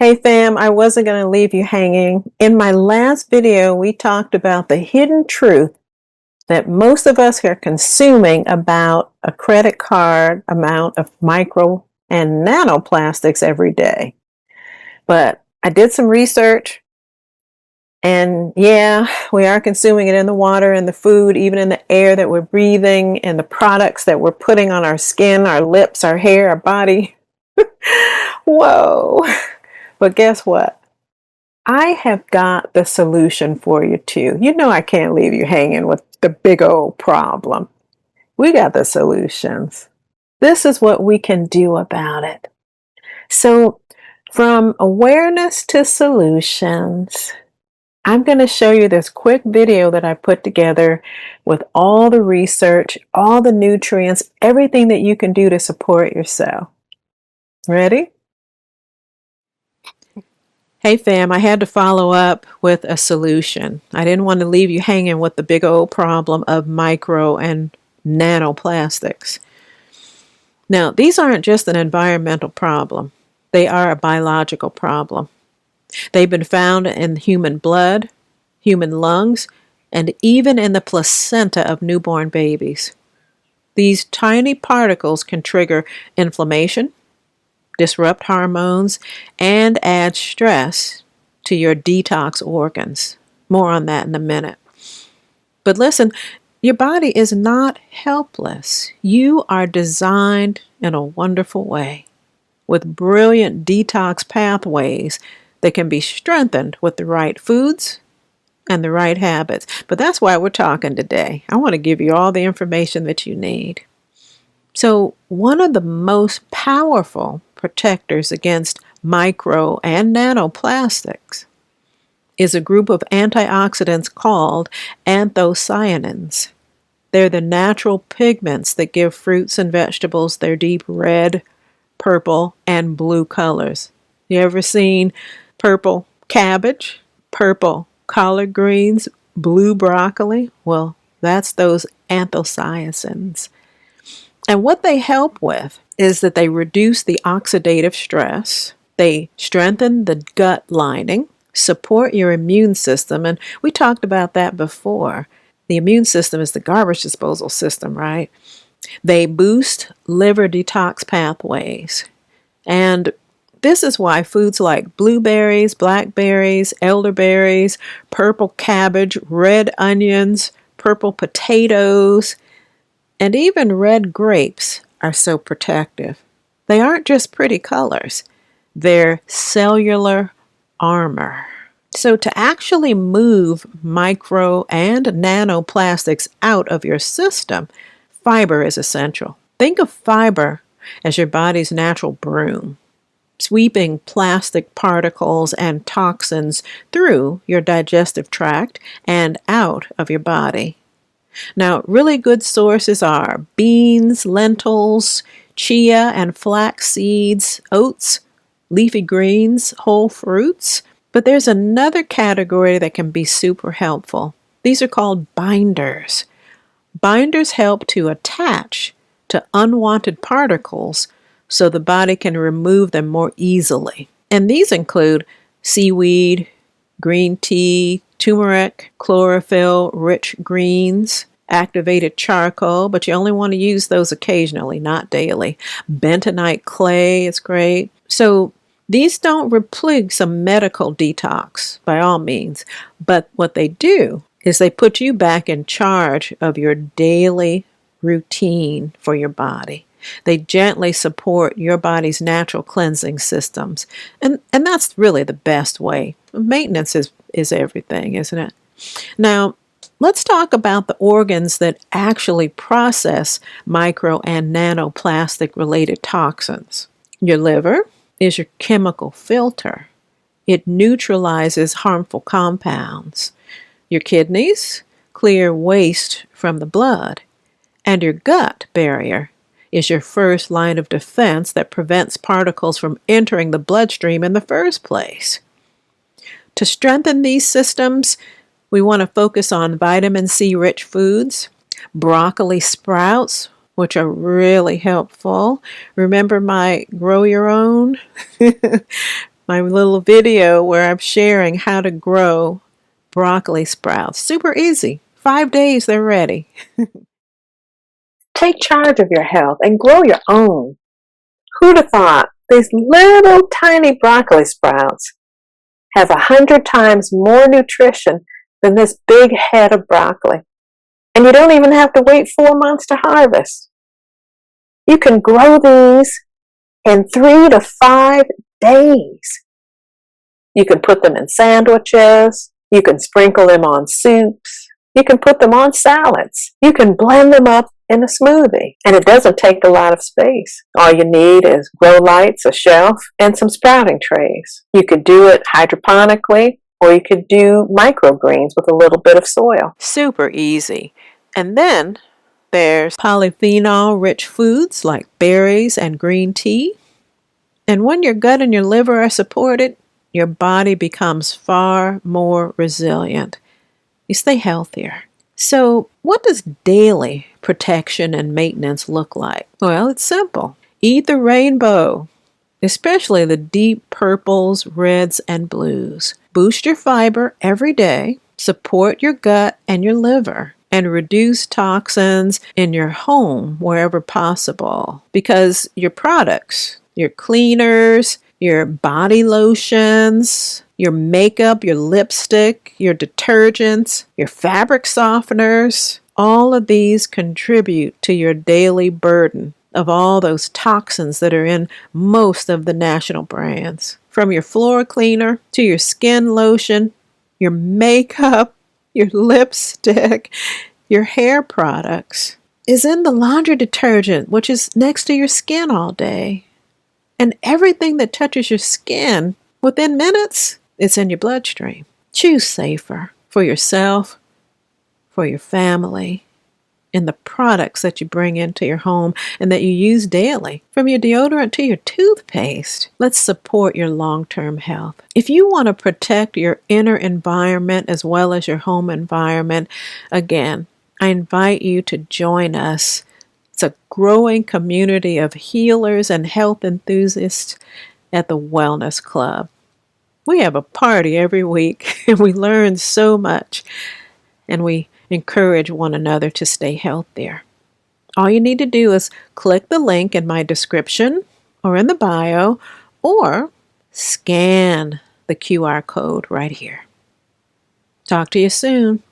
Hey fam, I wasn't going to leave you hanging. In my last video, we talked about the hidden truth that most of us are consuming about a credit card amount of micro and nanoplastics every day. But I did some research, and yeah, we are consuming it in the water, in the food, even in the air that we're breathing, and the products that we're putting on our skin, our lips, our hair, our body. Whoa. But guess what? I have got the solution for you too. You know I can't leave you hanging with the big old problem. We got the solutions. This is what we can do about it. So, from awareness to solutions, I'm going to show you this quick video that I put together with all the research, all the nutrients, everything that you can do to support yourself. Ready? Hey fam, I had to follow up with a solution. I didn't want to leave you hanging with the big old problem of micro and nanoplastics. Now, these aren't just an environmental problem. They are a biological problem. They've been found in human blood, human lungs, and even in the placenta of newborn babies. These tiny particles can trigger inflammation, disrupt hormones, and add stress to your detox organs. More on that in a minute. But listen, your body is not helpless. You are designed in a wonderful way with brilliant detox pathways that can be strengthened with the right foods and the right habits. But that's why we're talking today. I want to give you all the information that you need. So, one of the most powerful protectors against micro and nanoplastics is a group of antioxidants called anthocyanins. They're the natural pigments that give fruits and vegetables their deep red, purple, and blue colors. You ever seen purple cabbage, purple collard greens, blue broccoli? Well, that's those anthocyanins. And what they help with is that they reduce the oxidative stress, they strengthen the gut lining, support your immune system, and we talked about that before. The immune system is the garbage disposal system, right? They boost liver detox pathways. And this is why foods like blueberries, blackberries, elderberries, purple cabbage, red onions, purple potatoes, and even red grapes are so protective. They aren't just pretty colors, they're cellular armor. So to actually move micro and nanoplastics out of your system, fiber is essential. Think of fiber as your body's natural broom, sweeping plastic particles and toxins through your digestive tract and out of your body. Now, really good sources are beans, lentils, chia and flax seeds, oats, leafy greens, whole fruits. But there's another category that can be super helpful. These are called binders. Binders help to attach to unwanted particles so the body can remove them more easily. And these include seaweed, green tea, turmeric, chlorophyll, rich greens, activated charcoal, but you only want to use those occasionally, not daily. Bentonite clay is great. So these don't replace a medical detox by all means, but what they do is they put you back in charge of your daily routine for your body. They gently support your body's natural cleansing systems. And that's really the best way. Maintenance is everything, isn't it? Now, let's talk about the organs that actually process micro and nanoplastic related toxins. Your liver is your chemical filter. It neutralizes harmful compounds. Your kidneys clear waste from the blood. And your gut barrier is your first line of defense that prevents particles from entering the bloodstream in the first place. To strengthen these systems, we want to focus on vitamin C rich foods, broccoli sprouts, which are really helpful. Remember my grow your own? my little video where I'm sharing how to grow broccoli sprouts. Super easy. 5 days, they're ready. Take charge of your health and grow your own. Who'd have thought these little tiny broccoli sprouts have 100 times more nutrition than this big head of broccoli? And you don't even have to wait 4 months to harvest. You can grow these in 3 to 5 days. You can put them in sandwiches. You can sprinkle them on soups. You can put them on salads. You can blend them up in a smoothie. And it doesn't take a lot of space. All you need is grow lights, a shelf, and some sprouting trays. You could do it hydroponically, or you could do microgreens with a little bit of soil. Super easy. And then there's polyphenol-rich foods like berries and green tea. And when your gut and your liver are supported, your body becomes far more resilient. You stay healthier. So what does daily protection and maintenance look like? Well, it's simple. Eat the rainbow, especially the deep purples, reds, and blues. Boost your fiber every day. Support your gut and your liver. And reduce toxins in your home wherever possible. Because your products, your cleaners, your body lotions, your makeup, your lipstick, your detergents, your fabric softeners, all of these contribute to your daily burden of all those toxins that are in most of the national brands. From your floor cleaner to your skin lotion, your makeup, your lipstick, your hair products is in the laundry detergent, which is next to your skin all day. And everything that touches your skin, within minutes, it's in your bloodstream. Choose safer for yourself, for your family, and the products that you bring into your home and that you use daily, from your deodorant to your toothpaste. Let's support your long-term health. If you want to protect your inner environment as well as your home environment, again, I invite you to join us. It's a growing community of healers and health enthusiasts at the Wellness Club. We have a party every week, and we learn so much, and we encourage one another to stay healthier. All you need to do is click the link in my description or in the bio, or scan the QR code right here. Talk to you soon.